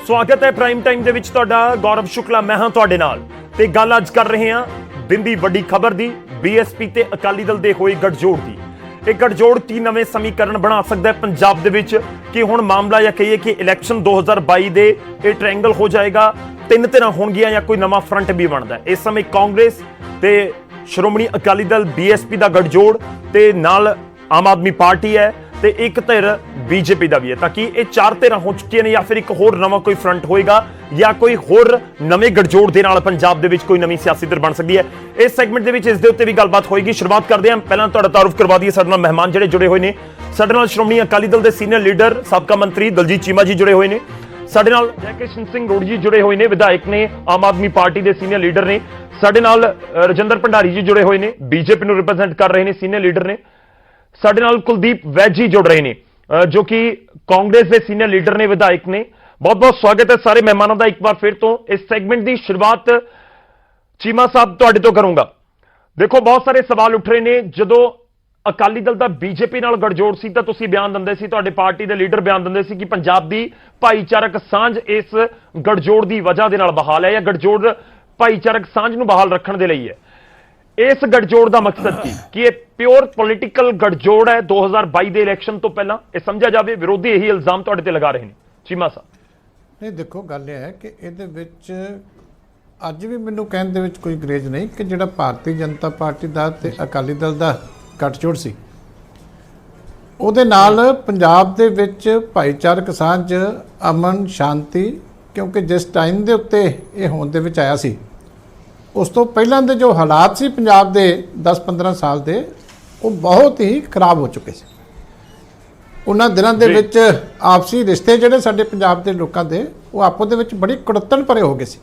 स्वागत है prime time ਦੇ ਵਿੱਚ ਤੁਹਾਡਾ गौरव शुक्ला मैं हाँ ਤੁਹਾਡੇ ਨਾਲ ਤੇ ਗੱਲ ਅੱਜ ਕਰ ਰਹੇ ਹਾਂ ਦਿਨ ਦੀ ਵੱਡੀ ਖਬਰ ਦੀ ਬੀਐਸਪੀ ਤੇ ਅਕਾਲੀ ਦਲ ਦੇ ਹੋਏ ਗੱਠਜੋੜ ਦੀ। ਇਹ ਗੱਠਜੋੜ ਕੀ ਨਵੇਂ ਸਮੀਕਰਨ ਬਣਾ ਸਕਦਾ ਹੈ ਪੰਜਾਬ ਦੇ ਵਿੱਚ ਕਿ ਹੁਣ ਮਾਮਲਾ ਜਾਂ ਕਹੀਏ ਕਿ ਇਲੈਕਸ਼ਨ 2022 ਦੇ ਇਹ ਟ੍ਰਾਇੰਗਲ ਹੋ ਜਾਏਗਾ, ਤਿੰਨ ਧਿਰਾਂ ਹੋਣਗੀਆਂ ਜਾਂ ਕੋਈ ਨਵਾਂ ਫਰੰਟ ਵੀ ਬਣਦਾ ਹੈ। ਇਸ ਸਮੇਂ ਕਾਂਗਰਸ ਤੇ ਸ਼੍ਰੋਮਣੀ ਅਕਾਲੀ ਦਲ ਬੀਐਸਪੀ ਦਾ ਗੱਠਜੋੜ ਤੇ ਨਾਲ ਆਮ ਆਦਮੀ ਪਾਰਟੀ ਹੈ ਤੇ ਇੱਕ ਧਿਰ बीजेपी का भी है, ताकि ये चार धिरां हो चुकी ने या फिर एक होर नवा कोई फ्रंट होएगा या कोई होर नवे गठजोड़ दे नाल पंजाब दे विच कोई नवी सियासी धिर बन सकती है। इस सैगमेंट दे विच इस दे उत्ते भी गलबात होएगी। शुरुआत करते हैं, पहला तुहाडा तारुफ करवा दईए साडे नाल मेहमान जिहड़े जुड़े हुए ने। साडे नाल श्रोमणी अकाली दल दे सीनियर लीडर साबका मंत्री दलजीत चीमा जी जुड़े हुए ने। साडे नाल जयकिशन सिंह रोड़ी जी जुड़े हुए ने, विधायक ने, आम आदमी पार्टी दे सीनियर लीडर ने। साडे नाल रजिंदर भंडारी जी जुड़े हुए ने, बीजेपी नूं रिप्रेजेंट कर रहे ने, सीनियर लीडर ने। साडे नाल कुलदीप वैद जी जुड़ रहे ने जो कि कांग्रेस के सीनियर लीडर ने, विधायक ने। बहुत बहुत स्वागत है सारे मेहमानों का एक बार फिर तो। इस सैगमेंट की शुरुआत चीमा साहब तुहाडे तो करूंगा। देखो बहुत सारे सवाल उठ रहे ने, जदों अकाली दल का बीजेपी नाल गठजोड़ सी तां तुसीं बयान दिंदे सी, तुहाडे पार्टी के लीडर बयान दिंदे सी कि पंजाब की भाईचारक सांझ इस गठजोड़ की वजह के नाल बहाल है या गठजोड़ भाईचारक सांझ नूं बहाल रखण दे लई है। इस गठजोड़ का मकसद की ये प्योर पॉलिटिकल गठजोड़ है 2022 के इलैक्शन तो पहला, ये समझा जाए। विरोधी यही इल्जाम तुहाडे ते लगा रहे हैं चीमा साहब। नहीं देखो गल यह है कि इहदे विच अज भी मैनूं कहण दे विच कोई गरेज नहीं कि जिहड़ा भारतीय जनता पार्टी दा ते अकाली दल दा गठजोड़ सी ਉਹਦੇ ਨਾਲ ਪੰਜਾਬ ਦੇ ਵਿੱਚ ਭਾਈਚਾਰਕ ਸਾਂਝ, ਅਮਨ, ਸ਼ਾਂਤੀ, ਕਿਉਂਕਿ ਜਿਸ ਟਾਈਮ ਦੇ ਉੱਤੇ ਇਹ ਹੋਂਦ ਦੇ ਵਿੱਚ ਆਇਆ ਸੀ ਉਸ ਤੋਂ ਪਹਿਲਾਂ ਦੇ ਜੋ ਹਾਲਾਤ ਸੀ ਪੰਜਾਬ ਦੇ 10-15 ਸਾਲ ਦੇ, ਉਹ ਬਹੁਤ ਹੀ ਖਰਾਬ ਹੋ ਚੁੱਕੇ ਸੀ। ਉਹਨਾਂ ਦਿਨਾਂ ਦੇ ਵਿੱਚ ਆਪਸੀ ਰਿਸ਼ਤੇ ਜਿਹੜੇ ਸਾਡੇ ਪੰਜਾਬ ਦੇ ਲੋਕਾਂ ਦੇ ਉਹ ਆਪੋ ਦੇ ਵਿੱਚ ਬੜੀ ਕੁੜੱਤਣ ਭਰੇ ਹੋ ਗਏ ਸੀ।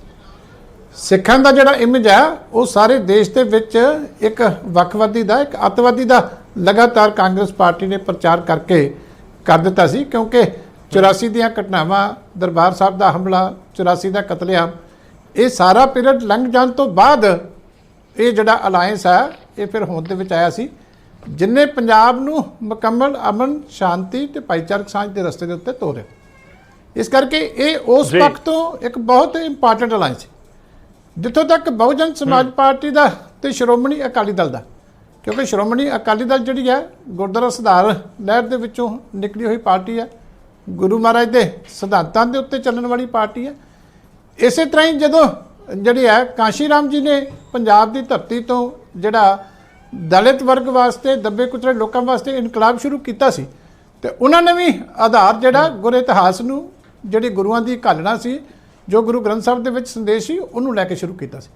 ਸਿੱਖਾਂ ਦਾ ਜਿਹੜਾ ਇਮੇਜ ਹੈ ਉਹ ਸਾਰੇ ਦੇਸ਼ ਦੇ ਵਿੱਚ ਇੱਕ ਵੱਖਵਾਦੀ ਦਾ, ਇੱਕ ਅੱਤਵਾਦੀ ਦਾ ਲਗਾਤਾਰ ਕਾਂਗਰਸ ਪਾਰਟੀ ਨੇ ਪ੍ਰਚਾਰ ਕਰਕੇ ਕਰ ਦਿੱਤਾ ਸੀ, ਕਿਉਂਕਿ 84 ਦੀਆਂ ਘਟਨਾਵਾਂ, ਦਰਬਾਰ ਸਾਹਿਬ ਦਾ ਹਮਲਾ, 84 ਦਾ ਕਤਲੇਆਮ, ਇਹ ਸਾਰਾ ਪੀਰੀਅਡ ਲੰਘ ਜਾਣ ਤੋਂ ਬਾਅਦ ਇਹ ਜਿਹੜਾ ਅਲਾਇੰਸ ਹੈ ਇਹ ਫਿਰ ਹੋਂਦ ਦੇ ਵਿੱਚ ਆਇਆ ਸੀ, ਜਿੰਨੇ ਪੰਜਾਬ ਨੂੰ ਮੁਕੰਮਲ ਅਮਨ, ਸ਼ਾਂਤੀ ਤੇ ਭਾਈਚਾਰਕ ਸਾਂਝ ਦੇ ਰਸਤੇ ਦੇ ਉੱਤੇ ਤੋਰਿਆ। ਇਸ ਕਰਕੇ ਇਹ ਉਸ ਪੱਖ ਤੋਂ ਇੱਕ ਬਹੁਤ ਇੰਪੋਰਟੈਂਟ ਅਲਾਇੰਸ ਹੈ। ਜਿੱਥੋਂ ਤੱਕ ਬਹੁਜਨ ਸਮਾਜ ਪਾਰਟੀ ਦਾ ਤੇ ਸ਼੍ਰੋਮਣੀ ਅਕਾਲੀ ਦਲ ਦਾ, ਕਿਉਂਕਿ ਸ਼੍ਰੋਮਣੀ ਅਕਾਲੀ ਦਲ ਜਿਹੜੀ ਹੈ ਗੁਰਦੁਆਰਾ ਸੁਧਾਰ ਲਹਿਰ ਦੇ ਵਿੱਚੋਂ ਨਿਕਲੀ ਹੋਈ ਪਾਰਟੀ ਹੈ, ਗੁਰੂ ਮਹਾਰਾਜ ਦੇ ਸਿਧਾਂਤਾਂ ਦੇ ਉੱਤੇ ਚੱਲਣ ਵਾਲੀ ਪਾਰਟੀ ਹੈ। ਇਸੇ ਤਰ੍ਹਾਂ ਹੀ ਜਦੋਂ ਜਿਹੜੀ ਹੈ ਕਾਂਸ਼ੀ ਰਾਮ ਜੀ ਨੇ ਪੰਜਾਬ ਦੀ ਧਰਤੀ ਤੋਂ ਜਿਹੜਾ ਦਲਿਤ ਵਰਗ ਵਾਸਤੇ, ਦੱਬੇ ਕੁਚਲੇ ਲੋਕਾਂ ਵਾਸਤੇ ਇਨਕਲਾਬ ਸ਼ੁਰੂ ਕੀਤਾ ਸੀ, ਤੇ ਉਹਨਾਂ ਨੇ ਵੀ ਆਧਾਰ ਜਿਹੜਾ ਗੁਰ ਇਤਿਹਾਸ ਨੂੰ, ਜਿਹੜੀ ਗੁਰੂਆਂ ਦੀ ਘਾਲਣਾ ਸੀ, ਜੋ ਗੁਰੂ ਗ੍ਰੰਥ ਸਾਹਿਬ ਦੇ ਵਿੱਚ ਸੰਦੇਸ਼ ਸੀ, ਉਹਨੂੰ ਲੈ ਕੇ ਸ਼ੁਰੂ ਕੀਤਾ ਸੀ।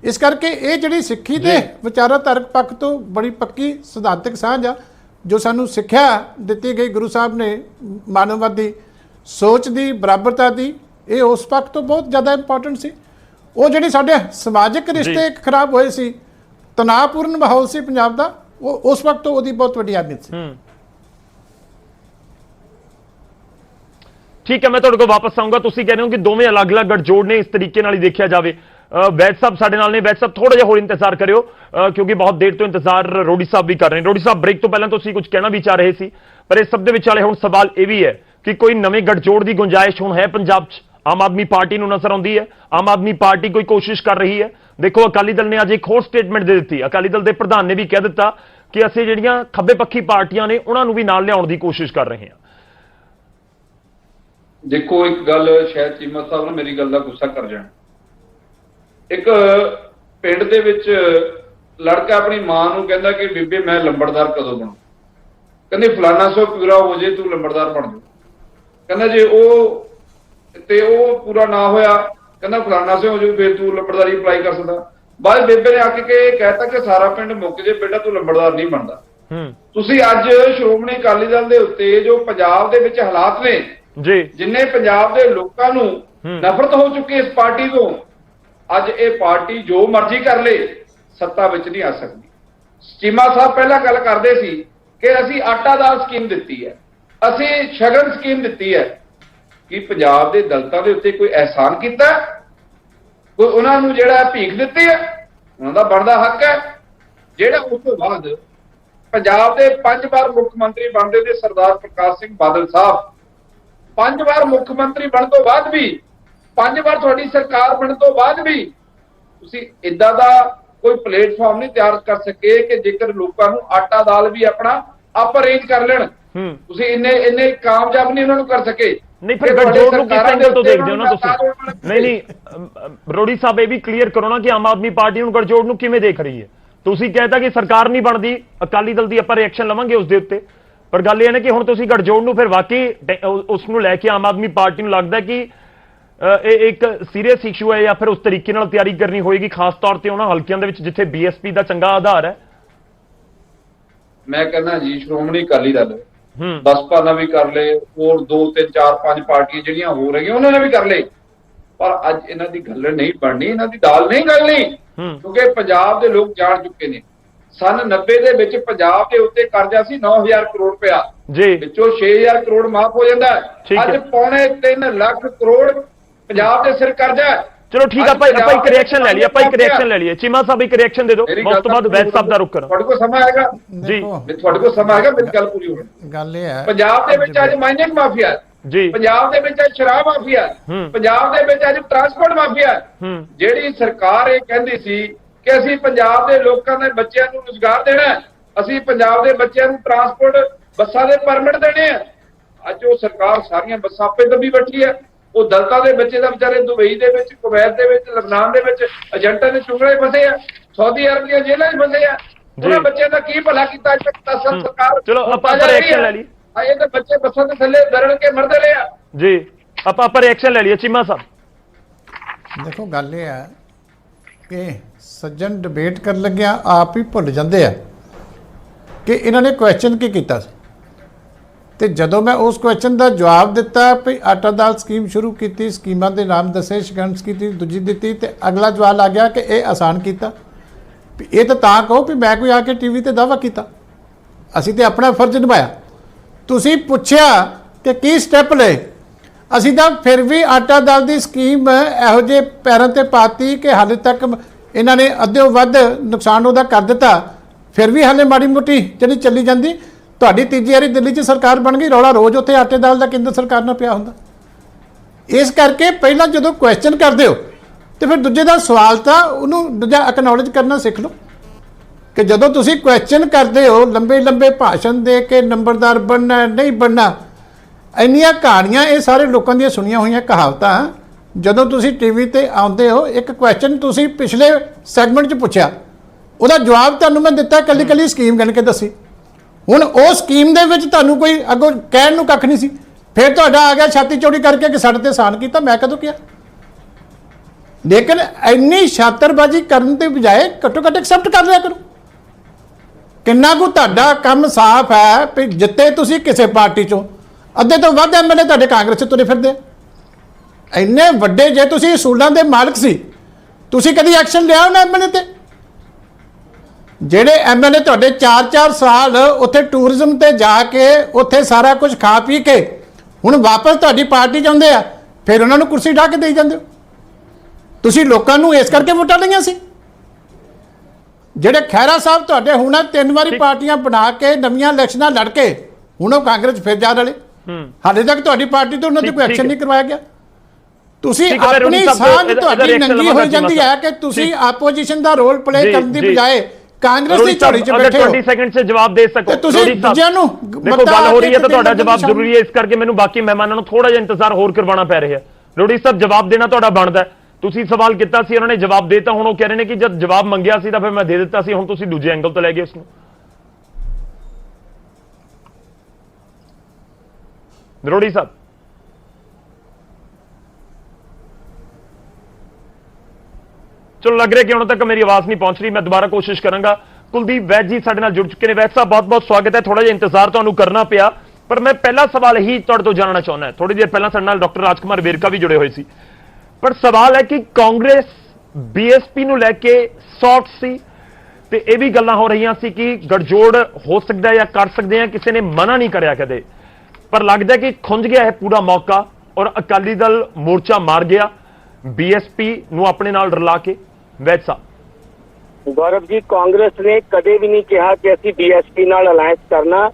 ਇਸ ਕਰਕੇ ਇਹ ਜਿਹੜੀ ਸਿੱਖੀ ਦੇ ਵਿਚਾਰਧਾਰਕ ਪੱਖ ਤੋਂ ਬੜੀ ਪੱਕੀ ਸਿਧਾਂਤਕ ਸਾਂਝ ਆ, ਜੋ ਸਾਨੂੰ ਸਿੱਖਿਆ ਦਿੱਤੀ ਗਈ ਗੁਰੂ ਸਾਹਿਬ ਨੇ ਮਾਨਵਵਾਦੀ ਸੋਚ ਦੀ, ਬਰਾਬਰਤਾ ਦੀ, ਇਹ ਉਸ ਪੱਖ ਤੋਂ ਬਹੁਤ ਜ਼ਿਆਦਾ ਇੰਪੋਰਟੈਂਟ ਸੀ। ਉਹ ਜਿਹੜੇ ਸਾਡੇ ਸਮਾਜਿਕ ਰਿਸ਼ਤੇ ਖਰਾਬ ਹੋਏ ਸੀ, ਤਣਾਅਪੂਰਨ ਮਾਹੌਲ ਸੀ ਪੰਜਾਬ ਦਾ, ਉਹ ਉਸ ਵਕਤ ਤੋਂ ਉਹਦੀ ਬਹੁਤ ਵੱਡੀ ਅਹਿਮੀਅਤ ਸੀ। ठीक है, मैं तुहाडे कोल वापस आऊंगा। तुसीं कह रहे हो कि दोवें अलग-अलग गठजोड़ ने, इस तरीके नाल ही देखिया जावे। वैद साहब साडे नाल ने, वैद साहब थोड़ा जिहा होर इंतजार करियो क्योंकि बहुत देर तो इंतजार रोड़ी साहब भी कर रहे हैं। रोड़ी साहब ब्रेक तो पहले तुसीं कुछ कहना भी चाह रहे सी, पर इस सब दे विच वाले हुण सवाल ये भी है कि कोई नवे गठजोड़ की गुंजाइश हुण है पंजाब च? आम आदमी पार्टी नूं नज़र आउंदी है, आम आदमी पार्टी कोई कोशिश कर रही है। देखो अकाली दल ने अज एक होर स्टेटमेंट दे दी, अकाली दल के प्रधान ने भी कह दिता कि असीं जिहड़ियां खब्बे पक्खी पार्टियां ने उन्हां नूं भी नाल लिआउण दी कोशिश कर रहे हैं। देखो एक गल शायद चीमा साहब ने मेरी गल का गुस्सा कर जाए। एक पिंड दे विच लड़का अपनी मां नूं कहंदा कि बीबे मैं लंबड़दार कदों बनूं, कहंदी फलाना सौ पूरा हो जाए तू लंबड़दार बन जा। कहंदा जे वो पूरा ना होया, कहंदा फलाना से हो जाए फिर तू लंबड़दारी अप्लाई कर सकदा। बाद बेबे ने आके कहता कि सारा पिंड मुक जे बेटा तू लंबड़दार नहीं बनदा। तुसीं अज श्रोमणी अकाली दल दे उत्ते जो पंजाब दे विच हालात ने जी, जिन्ने पंजाब दे लोकां नूं नफरत हो चुकी इस पार्टी तो, अज ये पार्टी जो मर्जी कर ले सत्ता विच नहीं आ सकती। चीमा साहब पहला गल करदे सी कि असीं आटा दाल स्कीम दित्ती है, असीं शगन स्कीम दित्ती है, कि पंजाब दे दलितां दे उत्ते कोई एहसान कीता, कोई उन्हां नूं जिहड़ा भीख दित्ती है, उन्हां दा बनदा हक है। जिहड़ा उस तों बाद पंजाब दे 5 बार मुख मंत्री बनदे ने सरदार प्रकाश सिंह बादल साहब, 5 बार मुख्यमंत्री बनने तो बाद भी 5 ਵਾਰ ਤੁਹਾਡੀ ਸਰਕਾਰ ਬਣਨ ਤੋਂ ਬਾਅਦ ਵੀ ਤੁਸੀਂ ਇਦਾਂ ਦਾ ਕੋਈ ਪਲੇਟਫਾਰਮ ਨਹੀਂ ਤਿਆਰ ਕਰ ਸਕੇ ਕਿ ਜੇਕਰ ਲੋਕਾਂ ਨੂੰ ਆਟਾ ਦਾਲ ਵੀ ਆਪਣਾ ਆਪ ਅਰੇਂਜ ਕਰ ਲੈਣ। ਤੁਸੀਂ ਇੰਨੇ ਕਾਮਯਾਬ ਨਹੀਂ ਉਹਨਾਂ ਨੂੰ ਕਰ ਸਕੇ। ਨਹੀਂ ਫਿਰ ਗਠਜੋੜ ਨੂੰ ਕਿਸ ਐਂਗਲ ਤੋਂ ਦੇਖਦੇ ਹੋ ਨਾ ਤੁਸੀਂ? ਨਹੀਂ ਰੋੜੀ ਸਾਹਿਬ ਇਹ ਵੀ ਕਲੀਅਰ ਕਰੋ ਨਾ ਕਿ ਆਮ ਆਦਮੀ ਪਾਰਟੀ ਨੂੰ ਗਠਜੋੜ ਨੂੰ ਕਿਵੇਂ ਦੇਖ ਰਹੀ ਹੈ। ਤੁਸੀਂ ਕਹਿੰਦਾ ਕਿ ਸਰਕਾਰ ਨਹੀਂ ਬਣਦੀ, ਅਕਾਲੀ ਦਲ ਦੀ ਆਪਾਂ ਰਿਐਕਸ਼ਨ ਲਵਾਂਗੇ ਉਸ ਦੇ ਉੱਤੇ, ਪਰ ਗੱਲ ਇਹ ਹੈ ਕਿ ਹੁਣ ਤੁਸੀਂ ਗਠਜੋੜ ਨੂੰ ਫਿਰ ਵਾਕਈ ਉਸ ਨੂੰ ਲੈ ਕੇ ਆਮ ਆਦਮੀ ਪਾਰਟੀ ਨੂੰ ਲੱਗਦਾ ਕਿ ਇਹ ਇੱਕ ਸੀਰੀਅਸ ਇਸ਼ੂ ਹੈ ਜਾਂ ਫਿਰ ਉਸ ਤਰੀਕੇ ਨਾਲ ਤਿਆਰੀ ਕਰਨੀ ਹੋਏਗੀ, ਖਾਸ ਤੌਰ ਤੇ ਉਹਨਾਂ ਹਲਕਿਆਂ ਦੇ ਵਿੱਚ ਜਿੱਥੇ ਬੀਐਸਪੀ ਦਾ ਚੰਗਾ ਆਧਾਰ ਹੈ? ਮੈਂ ਕਹਿੰਦਾ ਜੀ ਸ਼੍ਰੋਮਣੀ ਅਕਾਲੀ ਦਲ ਬਸਪਾ ਨਾਲ ਵੀ ਕਰ ਲਏ, ਹੋਰ 2 3 4 5 ਪਾਰਟੀਆਂ ਜਿਹੜੀਆਂ ਹੋ ਰਹੀਆਂ ਉਹਨਾਂ ਨੇ ਵੀ ਕਰ ਲਏ, ਪਰ ਅੱਜ ਇਹਨਾਂ ਦੀ ਗੱਲ ਨਹੀਂ ਬਣਨੀ, ਇਹਨਾਂ ਦੀ ਦਾਲ ਨਹੀਂ ਗਲਣੀ, ਕਿਉਂਕਿ ਪੰਜਾਬ ਦੇ ਲੋਕ ਜਾਣ ਚੁੱਕੇ ਨੇ। ਸਨ 90 ਦੇ ਵਿੱਚ ਪੰਜਾਬ ਦੇ ਉੱਤੇ ਕਰਜ਼ਾ ਸੀ 9000 ਕਰੋੜ ਰੁਪਇਆ, ਵਿੱਚੋਂ 6000 ਕਰੋੜ ਮਾਫ ਹੋ ਜਾਂਦਾ। ਅੱਜ ਪੌਣੇ 3 ਲੱਖ ਕਰੋੜ ਪੰਜਾਬ ਦੇ ਸਿਰ ਕਰਜ਼ਾ ਹੈ। ਚਲੋ ਠੀਕ ਆ, ਆਪਾਂ ਇੱਕ ਰਿਐਕਸ਼ਨ ਲੈ ਲਈਏ, ਚੀਮਾ ਸਾਹਿਬ ਇੱਕ ਰਿਐਕਸ਼ਨ ਦੇ ਦਿਓ, ਉਸ ਤੋਂ ਬਾਅਦ ਵੈਦ ਸਾਹਿਬ ਦਾ ਰੁਕ ਕਰਾਂ। ਤੁਹਾਡੇ ਕੋਲ ਸਮਾਂ ਆਏਗਾ ਜੀ, ਤੁਹਾਡੇ ਕੋਲ ਸਮਾਂ ਆਏਗਾ, ਮੇਰੀ ਗੱਲ ਪੂਰੀ ਹੋਣੀ। ਗੱਲ ਇਹ ਹੈ ਪੰਜਾਬ ਦੇ ਵਿੱਚ ਅੱਜ ਮਾਈਨਿੰਗ ਮਾਫੀਆ ਜੀ, ਪੰਜਾਬ ਦੇ ਵਿੱਚ ਅੱਜ ਸ਼ਰਾਬ ਮਾਫੀਆ, ਪੰਜਾਬ ਦੇ ਵਿੱਚ ਅੱਜ ਟਰਾਂਸਪੋਰਟ ਮਾਫੀਆ। ਜਿਹੜੀ ਸਰਕਾਰ ਇਹ ਕਹਿੰਦੀ ਸੀ ਕਿ ਅਸੀਂ ਪੰਜਾਬ ਦੇ ਲੋਕਾਂ ਦੇ ਬੱਚਿਆਂ ਨੂੰ ਰੁਜ਼ਗਾਰ ਦੇਣਾ, ਅਸੀਂ ਪੰਜਾਬ ਦੇ ਬੱਚਿਆਂ ਨੂੰ ਟਰਾਂਸਪੋਰਟ ਬੱਸਾਂ ਦੇ ਪਰਮਿਟ ਦੇਣੇ ਆ, ਅੱਜ ਉਹ ਸਰਕਾਰ ਸਾਰੀਆਂ ਬੱਸਾਂ ਆਪੇ ਦੱਬੀ ਬੈਠੀ ਹੈ। ਉਹ ਦਲਤਾਂ ਦੇ ਬੱਚੇ ਦਾ ਵਿਚਾਰੇ ਦੁਬਈ ਦੇ ਵਿੱਚ, ਕੁਵੈਤ ਦੇ ਵਿੱਚ, ਲਬਨਾਨ ਦੇ ਵਿੱਚ ਏਜੰਟਾਂ ਦੇ ਚੁੰਗਲੇ ਫਸੇ ਆ, ਸਾਊਦੀ ਅਰਬ ਦੀਆਂ ਜੇਲ੍ਹਾਂ 'ਚ ਫਸੇ ਆ। ਉਹਨਾਂ ਬੱਚਿਆਂ ਦਾ ਕੀ ਭਲਾ ਕੀਤਾ ਅੱਜ ਤੱਕ ਸਰਕਾਰ? ਚਲੋ ਆਪਾਂ ਰਿਐਕਸ਼ਨ ਲੈ ਲਈ। ਇਹ ਤਾਂ ਬੱਚੇ ਬੱਸਾਂ ਦੇ ਥੱਲੇ ਦਰੜ ਕੇ ਮਰਦੇ ਰਹੇ ਆ ਜੀ, ਆਪਾਂ ਰਿਐਕਸ਼ਨ ਲੈ ਲਈਏ। ਚੀਮਾ ਸਾਹਿਬ ਦੇਖੋ ਗੱਲ ਇਹ ਹੈ ਕਿ ਸੱਜਣ ਡਿਬੇਟ ਕਰਨ ਲੱਗਿਆ ਆਪ ਹੀ ਭੁੱਲ ਜਾਂਦੇ ਆ ਕਿ ਇਹਨਾਂ ਨੇ ਕੁਐਸਚਨ ਕੀ ਕੀਤਾ ਸੀ, ਤੇ ਜਦੋਂ ਮੈਂ ਉਸ ਕੁਐਸਚਨ ਦਾ ਜਵਾਬ ਦਿੱਤਾ ਵੀ ਆਟਾ ਦਾਲ ਸਕੀਮ ਸ਼ੁਰੂ ਕੀਤੀ, ਸਕੀਮਾਂ ਦੇ ਨਾਮ ਦੱਸੇ, ਸ਼ਿਕੰਜ ਕੀਤੀ, ਦੂਜੀ ਦਿੱਤੀ, ਤੇ ਅਗਲਾ ਜਵਾਬ ਆ ਗਿਆ ਕਿ ਇਹ ਆਸਾਨ ਕੀਤਾ। ਇਹ ਤਾਂ ਕਹੋ ਵੀ ਮੈਂ ਕੋਈ ਆ ਕੇ ਟੀਵੀ ਤੇ ਦਾਅਵਾ ਕੀਤਾ, ਅਸੀਂ ਤੇ ਆਪਣਾ ਫਰਜ਼ ਨਿਭਾਇਆ। ਤੁਸੀਂ ਪੁੱਛਿਆ ਕਿ ਕੀ ਸਟੈਪ ਲਏ, ਅਸੀਂ ਤਾਂ ਫਿਰ ਵੀ ਆਟਾ ਦਾਲ ਦੀ ਸਕੀਮ ਇਹੋ ਜਿਹੇ ਪੈਰਾਂ ਤੇ ਪਾਤੀ ਕਿ ਹਾਲੇ ਤੱਕ ਇਹਨਾਂ ਨੇ ਅੱਧਿਓਂ ਵੱਧ ਨੁਕਸਾਨ ਉਹਦਾ ਕਰ ਦਿੱਤਾ, ਫਿਰ ਵੀ ਹਾਲੇ ਮਾੜੀ ਮੋਟੀ ਜਿਹੜੀ ਚੱਲੀ ਜਾਂਦੀ। ਤੁਹਾਡੀ ਤੀਜੀ ਵਾਰੀ ਦਿੱਲੀ 'ਚ ਸਰਕਾਰ ਬਣ ਗਈ, ਰੌਲਾ ਰੋਜ਼ ਉੱਥੇ ਆਟੇ ਦਾਲ ਦਾ ਕੇਂਦਰ ਸਰਕਾਰ ਨਾਲ ਪਿਆ ਹੁੰਦਾ। ਇਸ ਕਰਕੇ ਪਹਿਲਾਂ ਜਦੋਂ ਕੁਐਸਚਨ ਕਰਦੇ ਹੋ ਤੇ ਫਿਰ ਦੂਜੇ ਦਾ ਸਵਾਲ ਤਾਂ ਉਹਨੂੰ ਦੂਜਾ ਐਕਨੋਲਜ ਕਰਨਾ ਸਿੱਖ ਲਓ ਕਿ ਜਦੋਂ ਤੁਸੀਂ ਕੁਐਸਚਨ ਕਰਦੇ ਹੋ ਲੰਬੇ ਲੰਬੇ ਭਾਸ਼ਣ ਦੇ ਕੇ ਨੰਬਰਦਾਰ ਬਣਨਾ ਨਹੀਂ ਬਣਨਾ, ਇੰਨੀਆਂ ਕਹਾਣੀਆਂ ਇਹ ਸਾਰੇ ਲੋਕਾਂ ਦੀਆਂ ਸੁਣੀਆਂ ਹੋਈਆਂ ਕਹਾਵਤਾਂ। ਜਦੋਂ ਤੁਸੀਂ ਟੀਵੀ ਤੇ ਆਉਂਦੇ ਹੋ, ਇੱਕ ਕੁਐਸਚਨ ਤੁਸੀਂ ਪਿਛਲੇ ਸੈਗਮੈਂਟ 'ਚ ਪੁੱਛਿਆ, ਉਹਦਾ ਜਵਾਬ ਤੁਹਾਨੂੰ ਮੈਂ ਦਿੱਤਾ, ਕੱਲੀ ਕੱਲੀ ਸਕੀਮ ਗਿਣ ਕੇ ਦੱਸੀ। ਹੁਣ ਉਹ ਸਕੀਮ ਦੇ ਵਿੱਚ ਤੁਹਾਨੂੰ ਕੋਈ ਅੱਗੋਂ ਕਹਿਣ ਨੂੰ ਕੱਖ ਨਹੀਂ ਸੀ, ਫਿਰ ਤੁਹਾਡਾ ਆ ਗਿਆ ਛਾਤੀ ਚੌੜੀ ਕਰਕੇ ਕਿ ਸਾਡੇ ਤੇ ਆਸਾਨ ਕੀਤਾ। ਮੈਂ ਕਦੋਂ ਕਿਹਾ? ਲੇਕਿਨ ਇੰਨੀ ਛਾਤਰਬਾਜ਼ੀ ਕਰਨ ਦੇ ਬਜਾਏ ਘੱਟੋ ਘੱਟ ਐਕਸੈਪਟ ਕਰ ਲਿਆ ਕਰੋ। ਕਿੰਨਾ ਕੁ ਤੁਹਾਡਾ ਕੰਮ ਸਾਫ਼ ਹੈ ਵੀ ਜਿੱਤੇ ਤੁਸੀਂ ਕਿਸੇ ਪਾਰਟੀ 'ਚੋਂ, ਅੱਧੇ ਤੋਂ ਵੱਧ ਐਮਐਲਏ ਤੁਹਾਡੇ ਕਾਂਗਰਸ 'ਚ ਤੁਰੇ ਫਿਰਦੇ। ਇੰਨੇ ਵੱਡੇ ਜੇ ਤੁਸੀਂ ਅਸੂਲਾਂ ਦੇ ਮਾਲਕ ਸੀ, ਤੁਸੀਂ ਕਦੀ ਐਕਸ਼ਨ ਲਿਆ ਉਹਨਾਂ ਐਮਐਲਏ ਤੇ? ਜਿਹੜੇ ਐਮਐਲਏ ਤੁਹਾਡੇ 4-4 ਸਾਲ ਉੱਥੇ ਟੂਰਿਜ਼ਮ ਤੇ ਜਾ ਕੇ ਉੱਥੇ ਸਾਰਾ ਕੁਝ ਖਾ ਪੀ ਕੇ ਹੁਣ ਵਾਪਸ ਤੁਹਾਡੀ ਪਾਰਟੀ ਚਾਹੁੰਦੇ ਆ, ਫਿਰ ਉਹਨਾਂ ਨੂੰ ਕੁਰਸੀ ਢਾ ਕੇ ਦੇਈ ਜਾਂਦੇ ਹੋ। ਤੁਸੀਂ ਲੋਕਾਂ ਨੂੰ ਇਸ ਕਰਕੇ ਵੋਟਾਂ ਲਈਆਂ ਸੀ। ਜਿਹੜੇ ਖਹਿਰਾ ਸਾਹਿਬ ਤੁਹਾਡੇ ਹੁਣ 3 ਵਾਰੀ ਪਾਰਟੀਆਂ ਬਣਾ ਕੇ ਨਵੀਆਂ ਇਲੈਕਸ਼ਨਾਂ ਲੜ ਕੇ ਹੁਣ ਉਹ ਕਾਂਗਰਸ ਫਿਰ ਜਾ ਰਲੇ, ਹਾਲੇ ਤੱਕ ਤੁਹਾਡੀ ਪਾਰਟੀ ਤੋਂ ਉਹਨਾਂ ਤੇ ਕੋਈ ਐਕਸ਼ਨ ਨਹੀਂ ਕਰਵਾਇਆ ਗਿਆ। ਤੁਸੀਂ ਆਪਣੀ ਸਾਂਝ ਤੁਹਾਡੀ ਨੰਗੀ ਹੋ ਜਾਂਦੀ ਹੈ ਕਿ ਤੁਸੀਂ ਆਪੋਜੀਸ਼ਨ ਦਾ ਰੋਲ ਪਲੇ ਕਰਨ ਦੀ ਬਜਾਏ ਕਾਂਗਰਸ ਦੀ ਝੋਲੀ 'ਚ ਬੈਠੇ ਹੋ। 20 ਸੈਕਿੰਡ 'ਚ ਜਵਾਬ ਦੇ ਸਕੋ ਤੁਸੀਂ ਦੂਜਿਆਂ ਨੂੰ ਦੇਖੋ, ਗੱਲ ਹੋ ਰਹੀ ਹੈ ਤਾਂ ਤੁਹਾਡਾ ਜਵਾਬ ਜ਼ਰੂਰੀ ਹੈ, ਇਸ ਕਰਕੇ ਮੈਨੂੰ ਬਾਕੀ ਮਹਿਮਾਨਾਂ ਨੂੰ ਥੋੜਾ ਜਿਹਾ ਇੰਤਜ਼ਾਰ ਹੋਰ ਕਰਵਾਉਣਾ ਪੈ ਰਿਹਾ ਹੈ। ਰੋੜੀ ਸਾਹਿਬ ਜਵਾਬ ਦੇਣਾ ਤੁਹਾਡਾ ਬਣਦਾ ਹੈ। ਤੁਸੀਂ ਸਵਾਲ ਕੀਤਾ ਸੀ, ਉਹਨਾਂ ਨੇ ਜਵਾਬ ਦੇਤਾ, ਹੁਣ ਉਹ ਕਹਿ ਰਹੇ ਨੇ ਕਿ ਜਦ ਜਵਾਬ ਮੰਗਿਆ ਸੀ ਤਾਂ ਫਿਰ ਮੈਂ ਦੇ ਦਿੱਤਾ ਸੀ, ਹੁਣ ਤੁਸੀਂ ਦੂਜੇ ਐਂਗਲ ਤੋਂ ਲੈ ਗਏ ਇਸ ਨੂੰ। ਰੋੜੀ ਸਾਹਿਬ ਚਲੋ ਲੱਗ ਰਿਹਾ ਕਿ ਹੁਣ ਤੱਕ ਮੇਰੀ ਆਵਾਜ਼ ਨਹੀਂ ਪਹੁੰਚ ਰਹੀ, ਮੈਂ ਦੁਬਾਰਾ ਕੋਸ਼ਿਸ਼ ਕਰਾਂਗਾ। ਕੁਲਦੀਪ ਵੈਦ ਜੀ ਸਾਡੇ ਨਾਲ ਜੁੜ ਚੁੱਕੇ ਨੇ। ਵੈਦ ਸਾਹਿਬ ਬਹੁਤ ਬਹੁਤ ਸਵਾਗਤ ਹੈ। ਥੋੜਾ ਜਿਹਾ ਇੰਤਜ਼ਾਰ ਤੁਹਾਨੂੰ ਕਰਨਾ ਪਿਆ, ਪਰ ਮੈਂ ਪਹਿਲਾ ਸਵਾਲ ਹੀ ਤੁਹਾਡੇ ਤੋਂ ਜਾਣਨਾ ਚਾਹੁੰਦਾ। ਥੋੜੀ ਦੇਰ ਪਹਿਲਾਂ ਸਾਡੇ ਨਾਲ ਡਾਕਟਰ ਰਾਜਕੁਮਾਰ ਵੇਰਕਾ ਵੀ ਜੁੜੇ ਹੋਏ ਸੀ, ਪਰ ਸਵਾਲ ਹੈ ਕਿ ਕਾਂਗਰਸ ਬੀਐਸਪੀ ਨੂੰ ਲੈ ਕੇ ਸੌਫਟ ਸੀ ਤੇ ਇਹ ਵੀ ਗੱਲਾਂ ਹੋ ਰਹੀਆਂ ਸੀ ਕਿ ਗਠਜੋੜ ਹੋ ਸਕਦਾ ਜਾਂ ਕਰ ਸਕਦੇ ਆ, ਕਿਸੇ ਨੇ ਮਨਾ ਨਹੀਂ ਕਰਿਆ ਕਦੇ, ਪਰ ਲੱਗਦਾ ਕਿ ਖੁੰਝ ਗਿਆ ਹੈ ਪੂਰਾ ਮੌਕਾ ਔਰ ਅਕਾਲੀ ਦਲ ਮੋਰਚਾ ਮਾਰ ਗਿਆ ਬੀਐਸਪੀ ਨੂੰ ਆਪਣੇ ਨਾਲ ਰਲਾ ਕੇ। ਵੈਦ ਸਾਹਿਬ ਗੌਰਵ ਜੀ, ਕਾਂਗਰਸ ਨੇ ਕਦੇ ਵੀ ਨਹੀਂ ਕਿਹਾ ਕਿ ਅਸੀਂ ਬੀਐਸਪੀ ਨਾਲ ਅਲਾਈਅੰਸ ਕਰਨਾ।